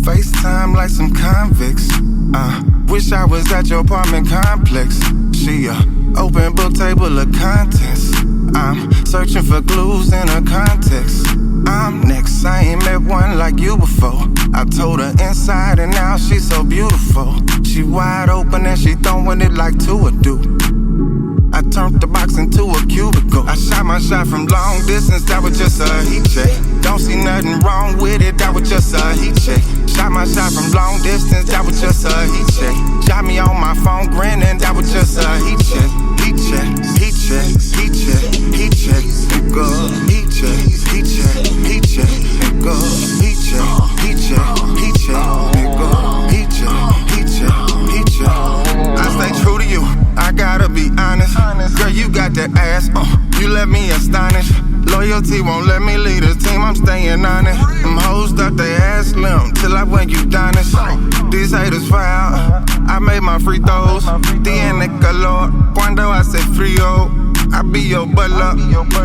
FaceTime like some convicts. Wish I was at your apartment complex. She open book table of contents. I'm searching for clues in her context. I'm next, I ain't met one like you before. I told her inside and out she's so beautiful. She wide open and she throwing it like Tua do. I turned the box into a cubicle. I shot my shot from long distance, that was just a heat check. Don't see nothing wrong with it, that was just a heat check. Shot my shot from long distance, that was just a heat check. Shot me on my phone grinning, that was just a heat check. Heat check, heat check, heat check, heat check, and go. Heat check, heat check, heat check, and go. Heat check, heat check, heat check, and go. Heat check, heat check, heat check. I stay true to you, I gotta be honest. Girl, you got that ass, you left me astonished. Loyalty won't let me lead the team, I'm staying on it. Them hoes stuck they ass limb till I win you Donis. These haters foul, I made my free throws. Tiene calor, cuando hace frío. I be your butler,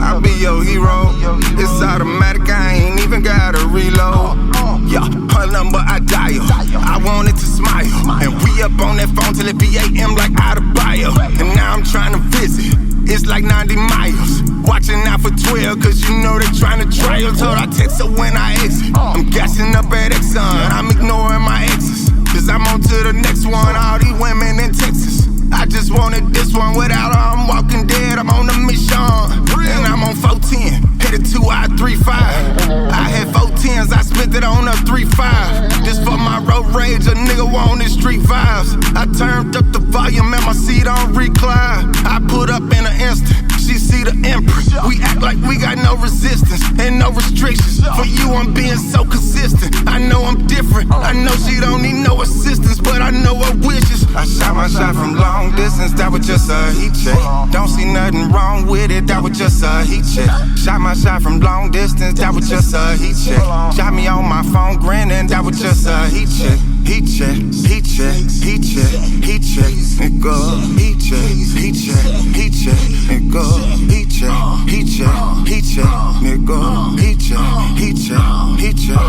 I be your hero. It's automatic, I ain't even gotta reload. Yeah, her number I dial, I want it to smile. And we up on that phone till it be AM like out of bio. And now I'm trying to visit, it's like 90 miles. Watching out for 12, cause you know they trying to try. Told I text her when I exit. I'm gassing up at Exxon, I'm ignoring my exes. Cause I'm on to the next one, all these women in Texas. I just wanted this one, without her I'm walking dead, I'm on a mission. And I'm on 410, headed to I-35. I had 410s, I spent it on a 3-5. This for my road rage, a nigga wanted street vibes. I turned up the volume and my seat on recline. I put up in an instant, she see the imprint. We act like we got no resistance and no restrictions. For you I'm being so consistent, I know I'm different. I know she don't need no assistance, but I know her wishes. I shot my shot from long distance, that was just a heat check. Don't see nothing wrong with it, that was just a heat check. Shot my shot from long distance, that was just a heat check. Shot me on my phone grinning, that was just a heat check. Heat check, heat check, heat check, heat check, and go. Heat check, heat check, heat check, and go. Heat check, heat check, heat check, and go. Heat check, heat check, heat check.